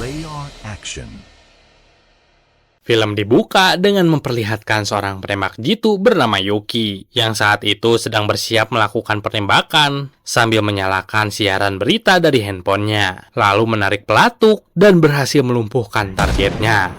Layer action. Film dibuka dengan memperlihatkan seorang penembak jitu bernama Yuki yang saat itu sedang bersiap melakukan penembakan sambil menyalakan siaran berita dari handphonenya, lalu menarik pelatuk dan berhasil melumpuhkan targetnya.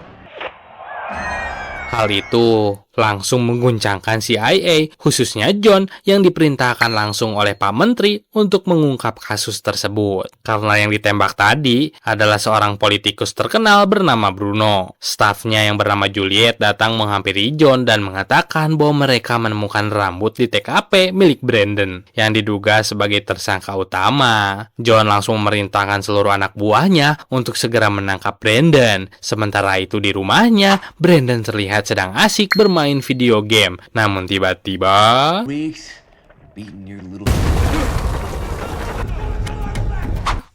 Hal itu langsung mengguncangkan CIA, khususnya John yang diperintahkan langsung oleh Pak Menteri untuk mengungkap kasus tersebut. Karena yang ditembak tadi adalah seorang politikus terkenal bernama Bruno. Stafnya yang bernama Juliet datang menghampiri John dan mengatakan bahwa mereka menemukan rambut di TKP milik Brandon yang diduga sebagai tersangka utama. John langsung memerintahkan seluruh anak buahnya untuk segera menangkap Brandon. Sementara itu di rumahnya, Brandon terlihat sedang asik bermain video game. Namun tiba-tiba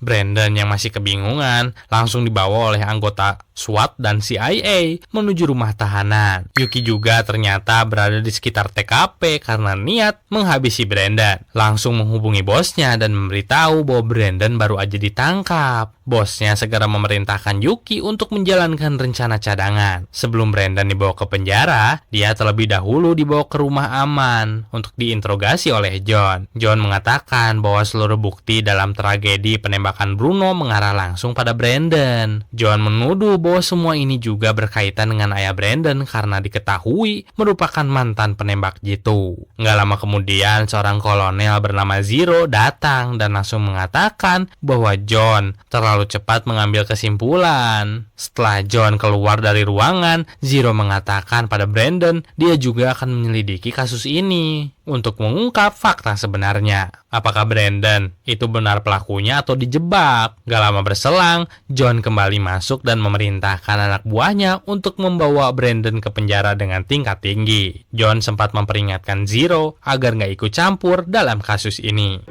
Brandon yang masih kebingungan langsung dibawa oleh anggota SWAT dan CIA menuju rumah tahanan. Yuki juga ternyata berada di sekitar TKP karena niat menghabisi Brandon. Langsung menghubungi bosnya dan memberitahu bahwa Brandon baru aja ditangkap. Bosnya segera memerintahkan Yuki untuk menjalankan rencana cadangan. Sebelum Brandon dibawa ke penjara, dia terlebih dahulu dibawa ke rumah aman untuk diinterogasi oleh John. John mengatakan bahwa seluruh bukti dalam tragedi penembakan Bruno mengarah langsung pada Brandon. John menuduh bahwa semua ini juga berkaitan dengan ayah Brandon karena diketahui merupakan mantan penembak jitu. Nggak lama kemudian, seorang kolonel bernama Zero datang dan langsung mengatakan bahwa John terlalu cepat mengambil kesimpulan. Setelah John keluar dari ruangan, Zero mengatakan pada Brandon dia juga akan menyelidiki kasus ini untuk mengungkap fakta sebenarnya. Apakah Brandon itu benar pelakunya atau dijebak? Gak lama berselang, John kembali masuk dan memerintahkan anak buahnya untuk membawa Brandon ke penjara dengan tingkat tinggi. John sempat memperingatkan Zero agar gak ikut campur dalam kasus ini.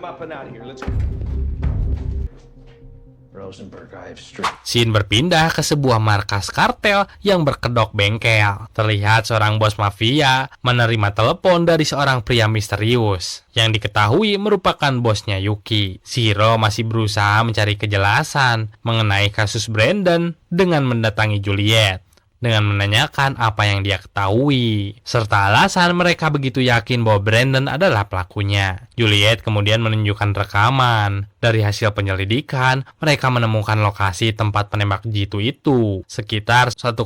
Scene berpindah ke sebuah markas kartel yang berkedok bengkel. Terlihat seorang bos mafia menerima telepon dari seorang pria misterius yang diketahui merupakan bosnya Yuki. Zero masih berusaha mencari kejelasan mengenai kasus Brandon dengan mendatangi Juliet dengan menanyakan apa yang dia ketahui, serta alasan mereka begitu yakin bahwa Brandon adalah pelakunya. Juliet kemudian menunjukkan rekaman. Dari hasil penyelidikan, mereka menemukan lokasi tempat penembak jitu itu, sekitar 1,6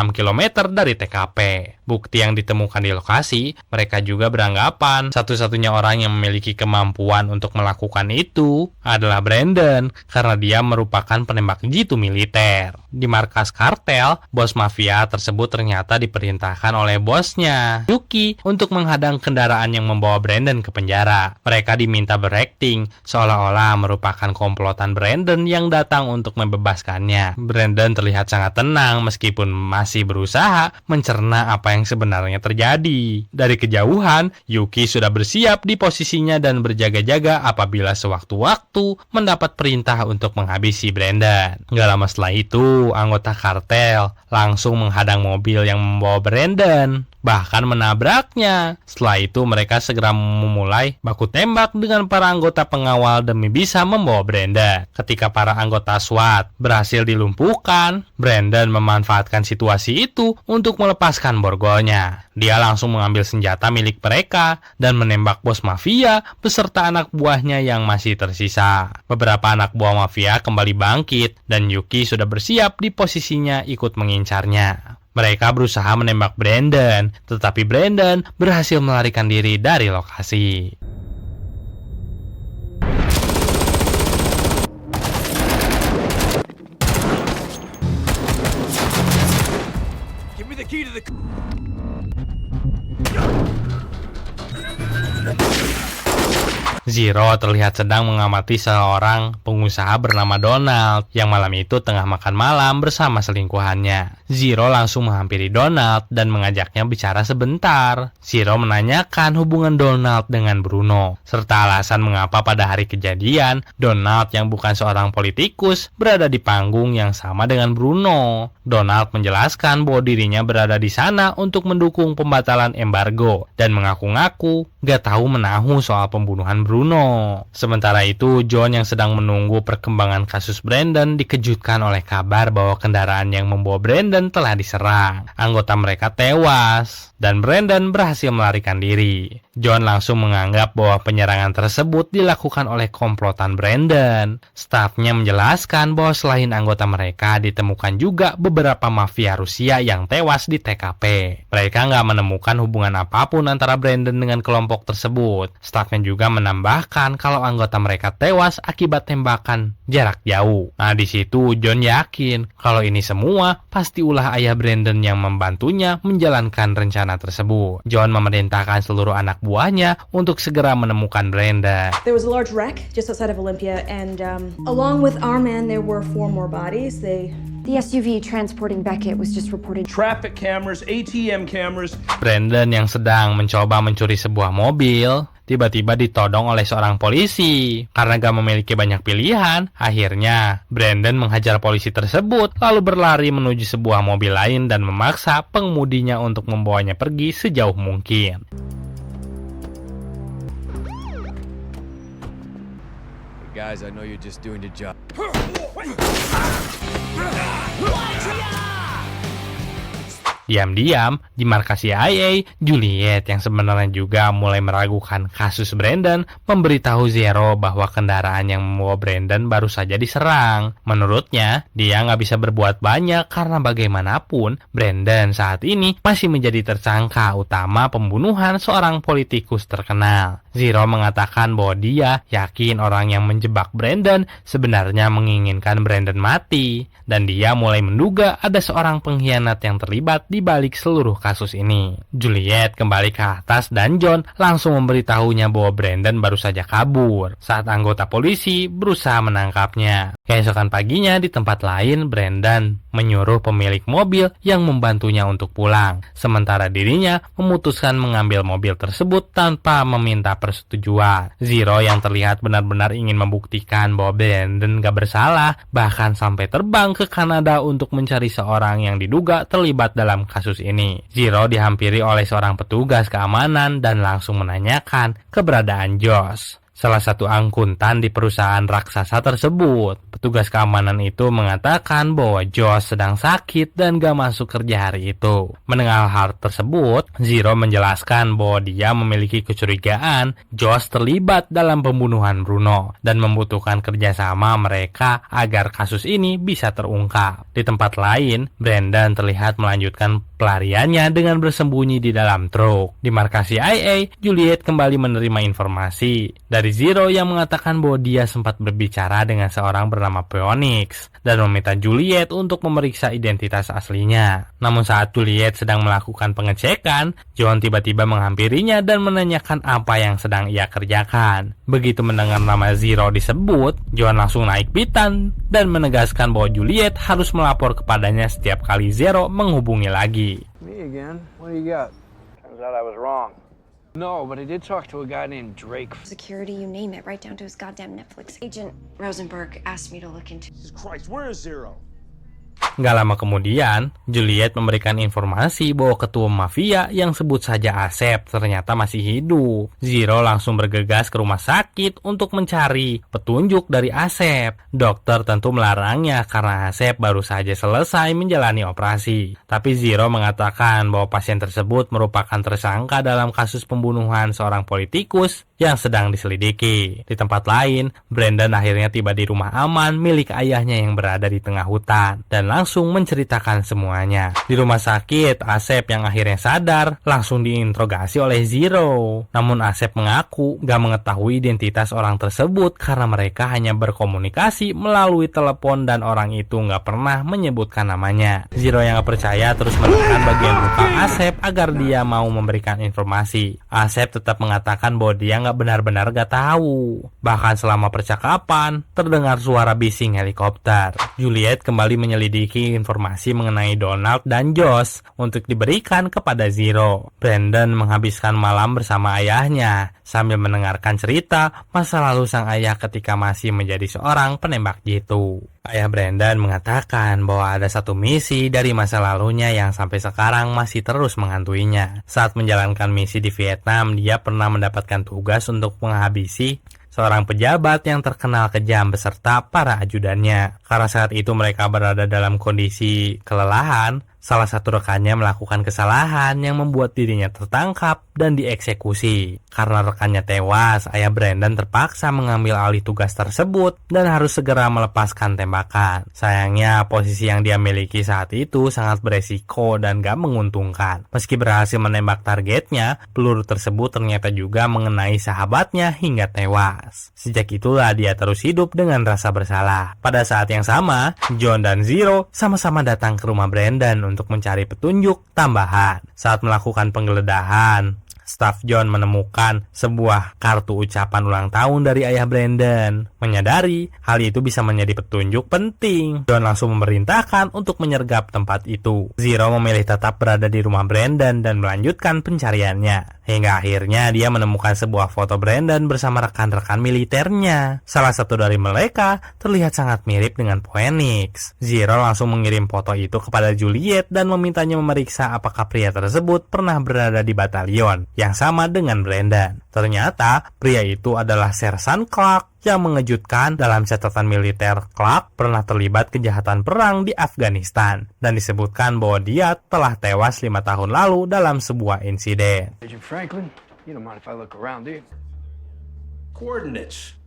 km dari TKP. Bukti yang ditemukan di lokasi, mereka juga beranggapan satu-satunya orang yang memiliki kemampuan untuk melakukan itu adalah Brandon, karena dia merupakan penembak jitu militer. Di markas kartel, bos mafia tersebut ternyata diperintahkan oleh bosnya, Yuki, untuk menghadang kendaraan yang membawa Brandon ke penjara. Mereka diminta berakting seolah-olah merupakan komplotan Brandon yang datang untuk membebaskannya. Brandon terlihat sangat tenang meskipun masih berusaha mencerna apa yang sebenarnya terjadi. Dari kejauhan, Yuki sudah bersiap di posisinya dan berjaga-jaga apabila sewaktu-waktu mendapat perintah untuk menghabisi Brandon. Gak lama setelah itu, anggota kartel langsung menghadang mobil yang membawa Brandon, bahkan menabraknya. Setelah itu mereka segera memulai baku tembak dengan para anggota pengawal demi bisa membawa Brandon. Ketika para anggota SWAT berhasil dilumpuhkan, Brandon memanfaatkan situasi itu untuk melepaskan borgolnya. Dia langsung mengambil senjata milik mereka dan menembak bos mafia beserta anak buahnya yang masih tersisa. Beberapa anak buah mafia kembali bangkit dan Yuki sudah bersiap di posisinya ikut mengincarnya. Mereka berusaha menembak Brandon, tetapi Brandon berhasil melarikan diri dari lokasi. Give me the key to the... Zero terlihat sedang mengamati seorang pengusaha bernama Donald yang malam itu tengah makan malam bersama selingkuhannya. Zero langsung menghampiri Donald dan mengajaknya bicara sebentar. Zero menanyakan hubungan Donald dengan Bruno, serta alasan mengapa pada hari kejadian Donald yang bukan seorang politikus berada di panggung yang sama dengan Bruno. Donald menjelaskan bahwa dirinya berada di sana untuk mendukung pembatalan embargo dan mengaku-ngaku gak tahu menahu soal pembunuhan Bruno. Sementara itu, John yang sedang menunggu perkembangan kasus Brandon dikejutkan oleh kabar bahwa kendaraan yang membawa Brandon telah diserang. Anggota mereka tewas dan Brandon berhasil melarikan diri. John langsung menganggap bahwa penyerangan tersebut dilakukan oleh komplotan Brandon. Stafnya menjelaskan bahwa selain anggota mereka ditemukan juga beberapa mafia Rusia yang tewas di TKP. Mereka nggak menemukan hubungan apapun antara Brandon dengan kelompok tersebut. Stafnya juga menambahkan kalau anggota mereka tewas akibat tembakan jarak jauh. Nah, di situ John yakin kalau ini semua pasti ulah ayah Brandon yang membantunya menjalankan rencana tersebut. John memerintahkan seluruh anak buahnya untuk segera menemukan Brandon. There was a large wreck just outside of Olympia, and along with our men, there were 4 more bodies. The SUV transporting Beckett was just reported. Traffic cameras, ATM cameras. Brandon yang sedang mencoba mencuri sebuah mobil tiba-tiba ditodong oleh seorang polisi. Karena gak memiliki banyak pilihan, akhirnya Brandon menghajar polisi tersebut lalu berlari menuju sebuah mobil lain dan memaksa pengemudinya untuk membawanya pergi sejauh mungkin. Guys, I know you're just doing the job. Diam-diam, di markas CIA, Juliet yang sebenarnya juga mulai meragukan kasus Brandon memberitahu Zero bahwa kendaraan yang membawa Brandon baru saja diserang. Menurutnya, dia nggak bisa berbuat banyak karena bagaimanapun Brandon saat ini masih menjadi tersangka utama pembunuhan seorang politikus terkenal. Zero mengatakan bahwa dia yakin orang yang menjebak Brandon sebenarnya menginginkan Brandon mati, dan dia mulai menduga ada seorang pengkhianat yang terlibat di balik seluruh kasus ini. Juliet kembali ke atas dan John langsung memberitahunya bahwa Brandon baru saja kabur saat anggota polisi berusaha menangkapnya. Keesokan paginya di tempat lain, Brandon menyuruh pemilik mobil yang membantunya untuk pulang, sementara dirinya memutuskan mengambil mobil tersebut tanpa meminta persetujuan. Zero yang terlihat benar-benar ingin membuktikan bahwa Brandon gak bersalah, bahkan sampai terbang ke Kanada untuk mencari seorang yang diduga terlibat dalam kasus ini. Zero dihampiri oleh seorang petugas keamanan dan langsung menanyakan keberadaan Josh, salah satu akuntan di perusahaan raksasa tersebut. Petugas keamanan itu mengatakan bahwa Josh sedang sakit dan gak masuk kerja hari itu. Mendengar hal tersebut, Zero menjelaskan bahwa dia memiliki kecurigaan Josh terlibat dalam pembunuhan Bruno dan membutuhkan kerjasama mereka agar kasus ini bisa terungkap. Di tempat lain, Brandon terlihat melanjutkan pelariannya dengan bersembunyi di dalam truk. Di markas CIA, Juliet kembali menerima informasi dari Zero yang mengatakan bahwa dia sempat berbicara dengan seorang bernama Phoenix dan meminta Juliet untuk memeriksa identitas aslinya. Namun saat Juliet sedang melakukan pengecekan, John tiba-tiba menghampirinya dan menanyakan apa yang sedang ia kerjakan. Begitu mendengar nama Zero disebut, John langsung naik pitan dan menegaskan bahwa Juliet harus melapor kepadanya setiap kali Zero menghubungi lagi. Me again? What do you got? Turns out I was wrong. No, but I did talk to a guy named Drake. Security, you name it, right down to his goddamn Netflix. Agent Rosenberg asked me to look into. Jesus Christ, where is Zero? Gak lama kemudian, Juliet memberikan informasi bahwa ketua mafia yang sebut saja Asep ternyata masih hidup. Zero langsung bergegas ke rumah sakit untuk mencari petunjuk dari Asep. Dokter tentu melarangnya karena Asep baru saja selesai menjalani operasi. Tapi Zero mengatakan bahwa pasien tersebut merupakan tersangka dalam kasus pembunuhan seorang politikus yang sedang diselidiki. Di tempat lain, Brandon akhirnya tiba di rumah aman milik ayahnya yang berada di tengah hutan dan langsung menceritakan semuanya. Di rumah sakit, Asep yang akhirnya sadar langsung diinterogasi oleh Zero. Namun Asep mengaku gak mengetahui identitas orang tersebut karena mereka hanya berkomunikasi melalui telepon dan orang itu gak pernah menyebutkan namanya. Zero yang gak percaya terus menekan bagian muka Asep agar dia mau memberikan informasi. Asep tetap mengatakan bahwa dia gak juga benar-benar gak tahu. Bahkan selama percakapan, terdengar suara bising helikopter. Juliet kembali menyelidiki informasi mengenai Donald dan Josh untuk diberikan kepada Zero. Brandon menghabiskan malam bersama ayahnya sambil mendengarkan cerita masa lalu sang ayah ketika masih menjadi seorang penembak jitu. Ayah Brandon mengatakan bahwa ada satu misi dari masa lalunya yang sampai sekarang masih terus menghantuinya. Saat menjalankan misi di Vietnam, dia pernah mendapatkan tugas untuk menghabisi seorang pejabat yang terkenal kejam beserta para ajudannya. Karena saat itu mereka berada dalam kondisi kelelahan, salah satu rekannya melakukan kesalahan yang membuat dirinya tertangkap dan dieksekusi. Karena rekannya tewas, ayah Brandon terpaksa mengambil alih tugas tersebut dan harus segera melepaskan tembakan. Sayangnya, posisi yang dia miliki saat itu sangat beresiko dan gak menguntungkan. Meski berhasil menembak targetnya, peluru tersebut ternyata juga mengenai sahabatnya hingga tewas. Sejak itulah dia terus hidup dengan rasa bersalah. Pada saat yang sama, John dan Zero sama-sama datang ke rumah Brandon untuk mencari petunjuk tambahan. Saat melakukan penggeledahan, staf John menemukan sebuah kartu ucapan ulang tahun dari ayah Brandon. Menyadari hal itu bisa menjadi petunjuk penting, John langsung memerintahkan untuk menyergap tempat itu. Zero memilih tetap berada di rumah Brandon dan melanjutkan pencariannya. Hingga akhirnya dia menemukan sebuah foto Brandon bersama rekan-rekan militernya. Salah satu dari mereka terlihat sangat mirip dengan Phoenix. Zero langsung mengirim foto itu kepada Juliet dan memintanya memeriksa apakah pria tersebut pernah berada di batalion yang sama dengan Brandon. Ternyata pria itu adalah Sersan Clark. Yang mengejutkan, dalam catatan militer, Clark pernah terlibat kejahatan perang di Afghanistan dan disebutkan bahwa dia telah tewas 5 tahun lalu dalam sebuah insiden. Agent Franklin, you don't mind if I look around, do you? Coordinates.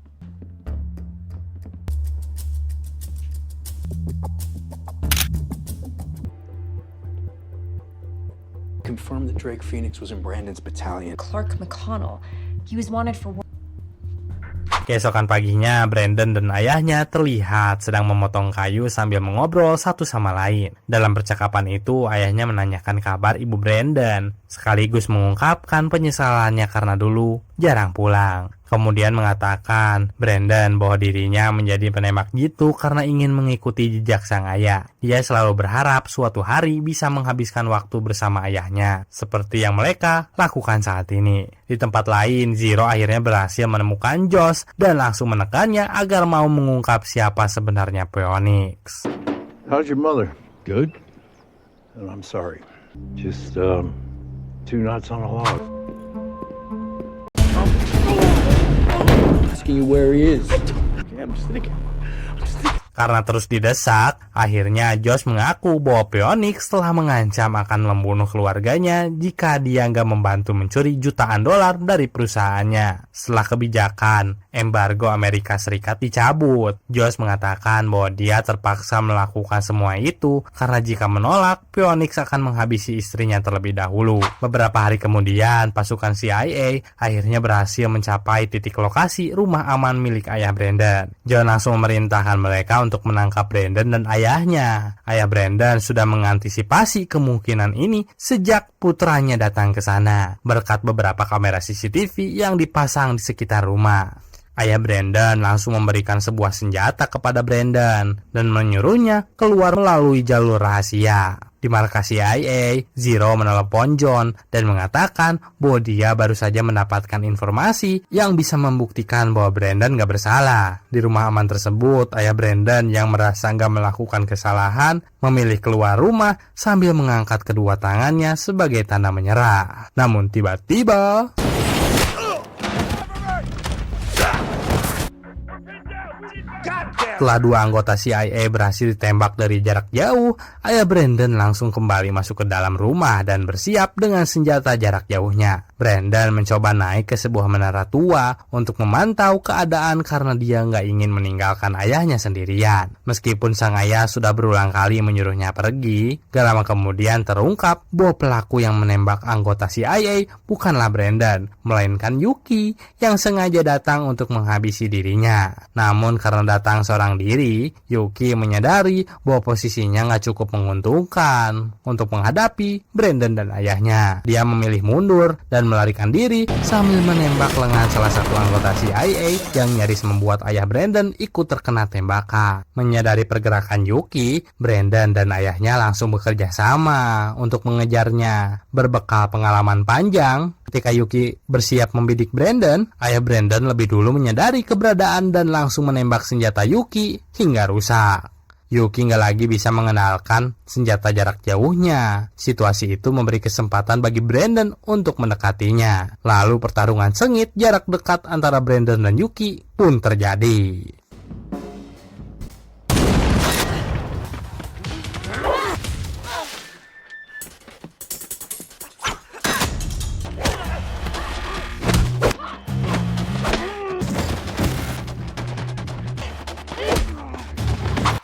Confirmed that Drake Phoenix was in Brandon's battalion. Clark McConnell. He was wanted for Keesokan paginya, Brandon dan ayahnya terlihat sedang memotong kayu sambil mengobrol satu sama lain. Dalam percakapan itu, ayahnya menanyakan kabar ibu Brandon, sekaligus mengungkapkan penyesalannya karena dulu jarang pulang. Kemudian mengatakan Brandon bahwa dirinya menjadi penembak jitu karena ingin mengikuti jejak sang ayah. Dia selalu berharap suatu hari bisa menghabiskan waktu bersama ayahnya, seperti yang mereka lakukan saat ini. Di tempat lain, Zero akhirnya berhasil menemukan Josh dan langsung menekannya agar mau mengungkap siapa sebenarnya Phoenix. How's your mother? Good. Oh, I'm sorry. Just, 2 knots on a log. Asking you where he is. Yeah, I'm just thinking. Karena terus didesak, akhirnya Josh mengaku bahwa Phoenix telah mengancam akan membunuh keluarganya jika dia nggak membantu mencuri jutaan dolar dari perusahaannya. Setelah kebijakan embargo Amerika Serikat dicabut, Josh mengatakan bahwa dia terpaksa melakukan semua itu karena jika menolak, Phoenix akan menghabisi istrinya terlebih dahulu. Beberapa hari kemudian, pasukan CIA akhirnya berhasil mencapai titik lokasi rumah aman milik ayah Brandon. John langsung memerintahkan mereka untuk menangkap Brandon dan ayahnya. Ayah Brandon sudah mengantisipasi kemungkinan ini sejak putranya datang ke sana, berkat beberapa kamera CCTV yang dipasang di sekitar rumah. Ayah Brandon langsung memberikan sebuah senjata kepada Brandon dan menyuruhnya keluar melalui jalur rahasia. Di markas CIA, Zero menelepon John dan mengatakan bahwa dia baru saja mendapatkan informasi yang bisa membuktikan bahwa Brandon gak bersalah. Di rumah aman tersebut, ayah Brandon yang merasa gak melakukan kesalahan memilih keluar rumah sambil mengangkat kedua tangannya sebagai tanda menyerah. Namun tiba-tiba setelah 2 anggota CIA berhasil ditembak dari jarak jauh, ayah Brandon langsung kembali masuk ke dalam rumah dan bersiap dengan senjata jarak jauhnya. Brandon mencoba naik ke sebuah menara tua untuk memantau keadaan karena dia nggak ingin meninggalkan ayahnya sendirian. Meskipun sang ayah sudah berulang kali menyuruhnya pergi, gak lama kemudian terungkap bahwa pelaku yang menembak anggota CIA bukanlah Brandon, melainkan Yuki yang sengaja datang untuk menghabisi dirinya. Namun karena datang seorang diri, Yuki menyadari bahwa posisinya nggak cukup menguntungkan untuk menghadapi Brandon dan ayahnya. Dia memilih mundur dan melarikan diri sambil menembak lengan salah satu anggota CIA yang nyaris membuat ayah Brandon ikut terkena tembakan. Menyadari pergerakan Yuki, Brandon dan ayahnya langsung bekerja sama untuk mengejarnya. Berbekal pengalaman panjang, ketika Yuki bersiap membidik Brandon, ayah Brandon lebih dulu menyadari keberadaan dan langsung menembak senjata Yuki hingga rusak. Yuki nggak lagi bisa mengenalkan senjata jarak jauhnya. Situasi itu memberi kesempatan bagi Brandon untuk mendekatinya. Lalu pertarungan sengit jarak dekat antara Brandon dan Yuki pun terjadi.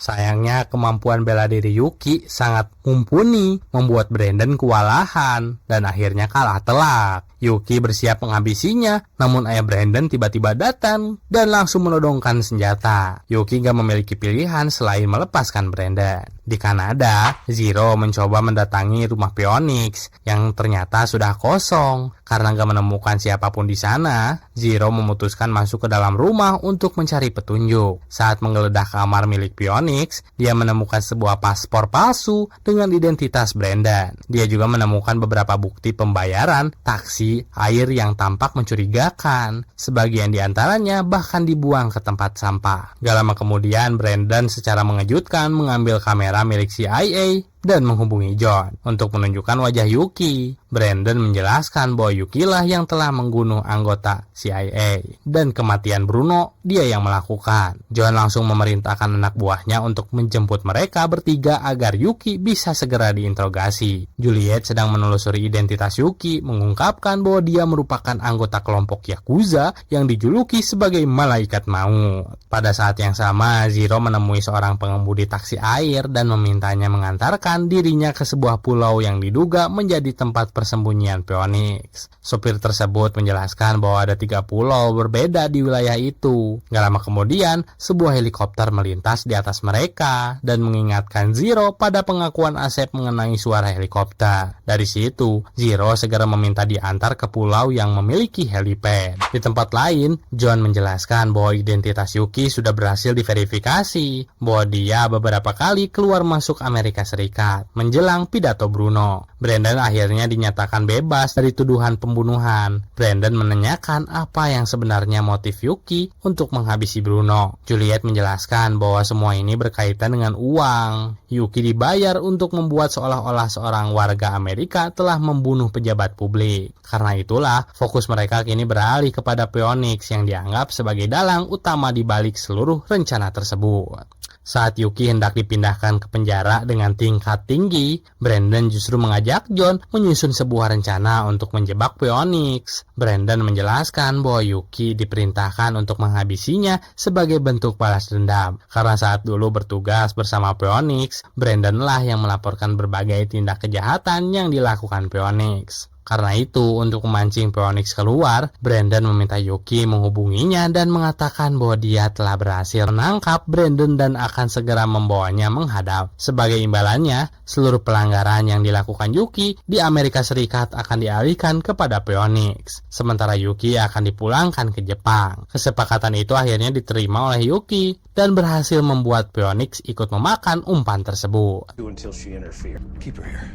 Sayangnya kemampuan bela diri Yuki sangat mumpuni, membuat Brandon kewalahan dan akhirnya kalah telak. Yuki bersiap menghabisinya, namun ayah Brandon tiba-tiba datang dan langsung menodongkan senjata. Yuki gak memiliki pilihan selain melepaskan Brandon. Di Kanada, Zero mencoba mendatangi rumah Phoenix yang ternyata sudah kosong. Karena gak menemukan siapapun di sana, Zero memutuskan masuk ke dalam rumah untuk mencari petunjuk. Saat menggeledah kamar milik Phoenix, dia menemukan sebuah paspor palsu dengan identitas Brandon. Dia juga menemukan beberapa bukti pembayaran taksi air yang tampak mencurigakan. Sebagian di antaranya bahkan dibuang ke tempat sampah. Gak lama kemudian, Brandon secara mengejutkan mengambil kamera milik CIA dan menghubungi John untuk menunjukkan wajah Yuki. Brandon menjelaskan bahwa Yuki lah yang telah membunuh anggota CIA dan kematian Bruno dia yang melakukan. John langsung memerintahkan anak buahnya untuk menjemput mereka bertiga agar Yuki bisa segera diinterogasi. Juliet sedang menelusuri identitas Yuki, mengungkapkan bahwa dia merupakan anggota kelompok Yakuza yang dijuluki sebagai malaikat maut. Pada saat yang sama, Zero menemui seorang pengemudi taksi air dan memintanya mengantarkan dirinya ke sebuah pulau yang diduga menjadi tempat persembunyian Phoenix. Sopir tersebut menjelaskan bahwa ada 3 pulau berbeda di wilayah itu. Gak lama kemudian, sebuah helikopter melintas di atas mereka dan mengingatkan Zero pada pengakuan Asep mengenai suara helikopter. Dari situ, Zero segera meminta diantar ke pulau yang memiliki helipad. Di tempat lain, John menjelaskan bahwa identitas Yuki sudah berhasil diverifikasi, bahwa dia beberapa kali keluar masuk Amerika Serikat menjelang pidato Bruno. Brandon akhirnya dinyatakan bebas dari tuduhan pembunuhan. Brandon menanyakan apa yang sebenarnya motif Yuki untuk menghabisi Bruno. Juliet menjelaskan bahwa semua ini berkaitan dengan uang. Yuki dibayar untuk membuat seolah-olah seorang warga Amerika telah membunuh pejabat publik. Karena itulah, fokus mereka kini beralih kepada Phoenix yang dianggap sebagai dalang utama di balik seluruh rencana tersebut. Saat Yuki hendak dipindahkan ke penjara dengan tingkat tinggi, Brandon justru mengajak John menyusun sebuah rencana untuk menjebak Phoenix. Brandon menjelaskan bahwa Yuki diperintahkan untuk menghabisinya sebagai bentuk balas dendam. Karena saat dulu bertugas bersama Phoenix, Brandon lah yang melaporkan berbagai tindak kejahatan yang dilakukan Phoenix. Karena itu, untuk memancing Phoenix keluar, Brandon meminta Yuki menghubunginya dan mengatakan bahwa dia telah berhasil menangkap Brandon dan akan segera membawanya menghadap. Sebagai imbalannya, seluruh pelanggaran yang dilakukan Yuki di Amerika Serikat akan dialihkan kepada Phoenix. Sementara Yuki akan dipulangkan ke Jepang. Kesepakatan itu akhirnya diterima oleh Yuki dan berhasil membuat Phoenix ikut memakan umpan tersebut. Until she interfered. Keep her here.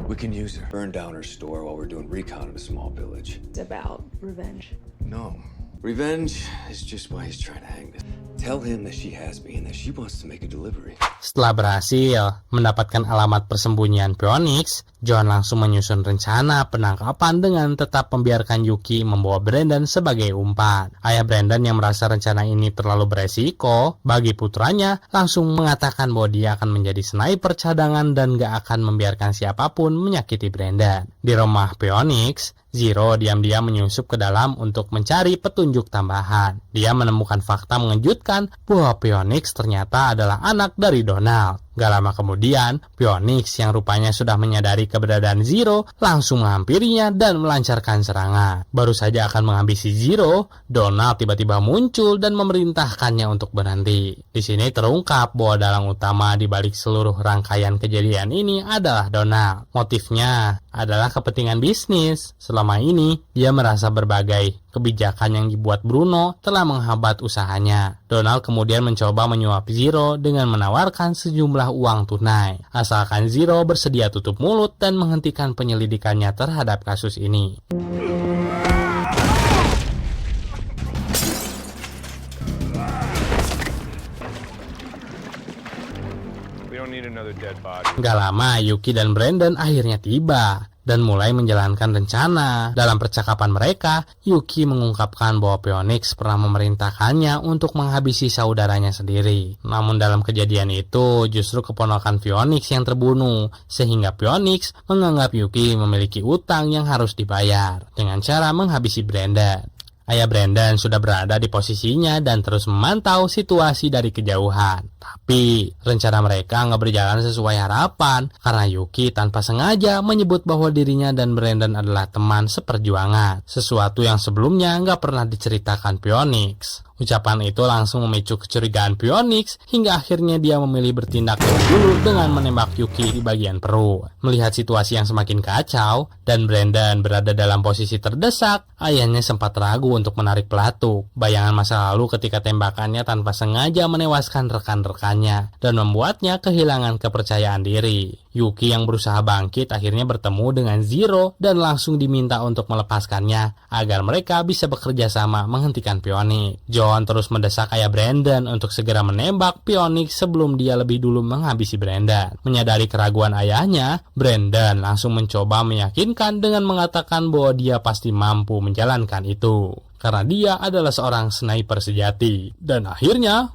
We can use her. Burn down her store while we're doing recon in a small village. It's about revenge. No. Revenge is just why he's trying to hang this. Tell him that she has me and that she wants to make a delivery. Setelah berhasil mendapatkan alamat persembunyian Phoenix, John langsung menyusun rencana penangkapan dengan tetap membiarkan Yuki membawa Brandon sebagai umpan. Ayah Brandon yang merasa rencana ini terlalu beresiko bagi putranya langsung mengatakan bahwa dia akan menjadi sniper cadangan dan gak akan membiarkan siapapun menyakiti Brandon. Di rumah Phoenix, Zero diam-diam menyusup ke dalam untuk mencari petunjuk tambahan. Dia menemukan fakta mengejutkan bahwa Phoenix ternyata adalah anak dari Donald. Gak lama kemudian, Phoenix yang rupanya sudah menyadari keberadaan Zero langsung menghampirinya dan melancarkan serangan. Baru saja akan menghabisi Zero, Donald tiba-tiba muncul dan memerintahkannya untuk berhenti. Di sini terungkap bahwa dalang utama di balik seluruh rangkaian kejadian ini adalah Donald. Motifnya adalah kepentingan bisnis. Selama ini, dia merasa berbagai kebijakan yang dibuat Bruno telah menghambat usahanya. Donald kemudian mencoba menyuap Zero dengan menawarkan sejumlah uang tunai, asalkan Zero bersedia tutup mulut dan menghentikan penyelidikannya terhadap kasus ini. Gak lama, Yuki dan Brandon akhirnya tiba dan mulai menjalankan rencana. Dalam percakapan mereka, Yuki mengungkapkan bahwa Phoenix pernah memerintahkannya untuk menghabisi saudaranya sendiri. Namun dalam kejadian itu, justru keponakan Phoenix yang terbunuh, sehingga Phoenix menganggap Yuki memiliki utang yang harus dibayar dengan cara menghabisi Brandon. Ayah Brandon sudah berada di posisinya dan terus memantau situasi dari kejauhan. Tapi rencana mereka nggak berjalan sesuai harapan karena Yuki tanpa sengaja menyebut bahwa dirinya dan Brandon adalah teman seperjuangan. Sesuatu yang sebelumnya nggak pernah diceritakan Phoenix. Ucapan itu langsung memicu kecurigaan Phoenix hingga akhirnya dia memilih bertindak lebih dulu dengan menembak Yuki di bagian perut. Melihat situasi yang semakin kacau dan Brandon berada dalam posisi terdesak, ayahnya sempat ragu untuk menarik pelatuk. Bayangan masa lalu ketika tembakannya tanpa sengaja menewaskan rekan-rekannya dan membuatnya kehilangan kepercayaan diri. Yuki yang berusaha bangkit akhirnya bertemu dengan Zero dan langsung diminta untuk melepaskannya agar mereka bisa bekerja sama menghentikan Phoenix. John terus mendesak ayah Brandon untuk segera menembak Phoenix sebelum dia lebih dulu menghabisi Brandon. Menyadari keraguan ayahnya, Brandon langsung mencoba meyakinkan dengan mengatakan bahwa dia pasti mampu menjalankan itu karena dia adalah seorang sniper sejati. Dan akhirnya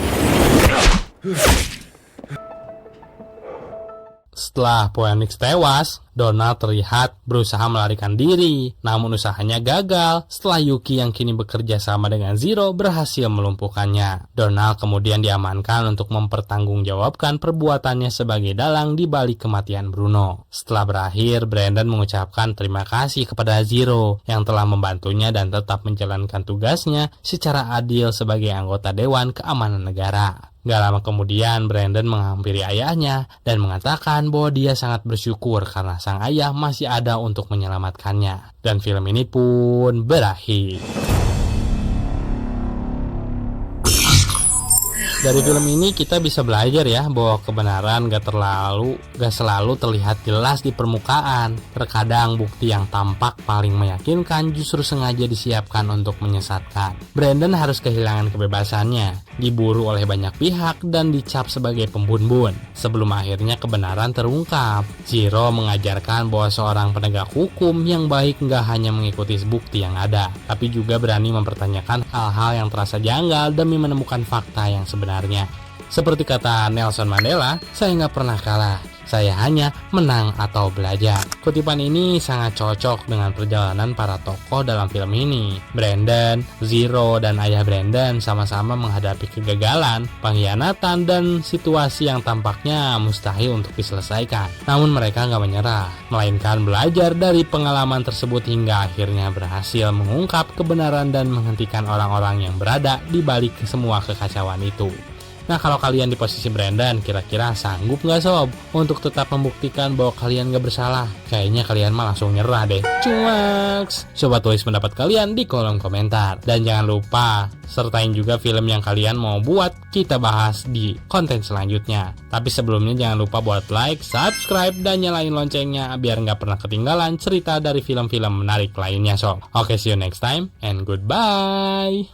setelah Phoenix tewas, Donald terlihat berusaha melarikan diri, namun usahanya gagal setelah Yuki yang kini bekerja sama dengan Zero berhasil melumpuhkannya. Donald kemudian diamankan untuk mempertanggungjawabkan perbuatannya sebagai dalang di balik kematian Bruno. Setelah berakhir, Brandon mengucapkan terima kasih kepada Zero yang telah membantunya dan tetap menjalankan tugasnya secara adil sebagai anggota Dewan Keamanan Negara. Gak lama kemudian, Brandon menghampiri ayahnya dan mengatakan bahwa dia sangat bersyukur karena sang ayah masih ada untuk menyelamatkannya. Dan film ini pun berakhir. Dari film ini kita bisa belajar ya bahwa kebenaran gak selalu terlihat jelas di permukaan. Terkadang bukti yang tampak paling meyakinkan justru sengaja disiapkan untuk menyesatkan. Brandon harus kehilangan kebebasannya, diburu oleh banyak pihak dan dicap sebagai pembunuh sebelum akhirnya kebenaran terungkap. Zero mengajarkan bahwa seorang penegak hukum yang baik gak hanya mengikuti bukti yang ada, tapi juga berani mempertanyakan hal-hal yang terasa janggal demi menemukan fakta yang sebenarnya. Seperti kata Nelson Mandela, saya nggak pernah kalah, saya hanya menang atau belajar. Kutipan ini sangat cocok dengan perjalanan para tokoh dalam film ini. Brandon, Zero, dan ayah Brandon sama-sama menghadapi kegagalan, pengkhianatan, dan situasi yang tampaknya mustahil untuk diselesaikan. Namun mereka nggak menyerah, melainkan belajar dari pengalaman tersebut hingga akhirnya berhasil mengungkap kebenaran dan menghentikan orang-orang yang berada di balik semua kekacauan itu. Nah, kalau kalian di posisi Brandon, kira-kira sanggup nggak sob untuk tetap membuktikan bahwa kalian nggak bersalah? Kayaknya kalian mah langsung nyerah deh. Cuaks. Coba tulis pendapat kalian di kolom komentar. Dan jangan lupa sertain juga film yang kalian mau buat kita bahas di konten selanjutnya. Tapi sebelumnya jangan lupa buat like, subscribe, dan nyalain loncengnya biar nggak pernah ketinggalan cerita dari film-film menarik lainnya sob. Oke, see you next time and goodbye.